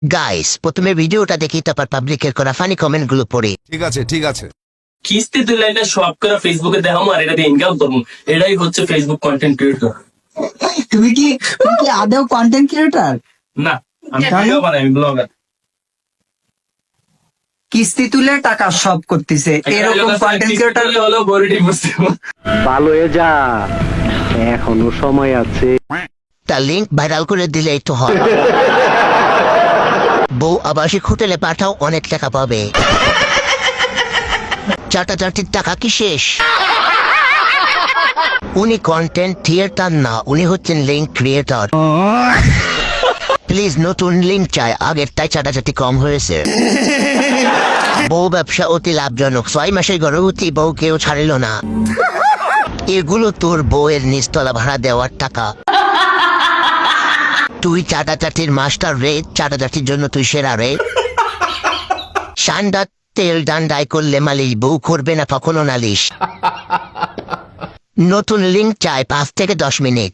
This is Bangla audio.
গাইস প্রথমে ভিডিওটা দেখি তারপর পাবলিকের করা ফানি কমেন্ট গুলো পড়ি। ঠিক আছে কিস্তি তুলে এটা সব করে ফেসবুকে দেখাবো আর এটা দিয়ে ইনকাম করবো, এটাই হচ্ছে ফেসবুক কন্টেন্ট ক্রিয়েটর। তুমি কি আদৌ কন্টেন্ট ক্রিয়েটর? না, আমি ভিডিও বানাই, আমি ব্লগার। কিস্তি তুলে টাকা সব করতেছে, এরকম কন্টেন্ট ক্রিয়েটর হলো বড়টি বুঝতে ভালো হয়ে যা, এখনো সময় আছে। তার লিঙ্ক ভাইরাল করে দিলেই তো হয়। বউ আবাসিক হোটেলে পাঠাও, অনেক টাকা পাবে। চাটাচাটির টাকা কি শেষ? উনি কন্টেন্ট ক্রিয়েটর না, উনি হচ্ছেন লিঙ্ক ক্রিয়েটর। প্লিজ নতুন লিঙ্ক চাই, আগের তাই চাটাচাটি কম হয়েছে। বউ ব্যবসা অতি লাভজনক, 6 মাসের গর্ভবতী বউ কেউ ছাড়িল না। এগুলো তোর বউয়ের নিচতলা ভাড়া দেওয়ার টাকা। তুই চাটাচাটির মাস্টার রে, চাটাচাটির জন্য তুই সেরা রে। সান্ডা তেল ডান্ডাই করলে মালিশ, বউ করবে না কখনো নালিশ। নতুন লিঙ্ক চাই 5 থেকে 10 মিনিট।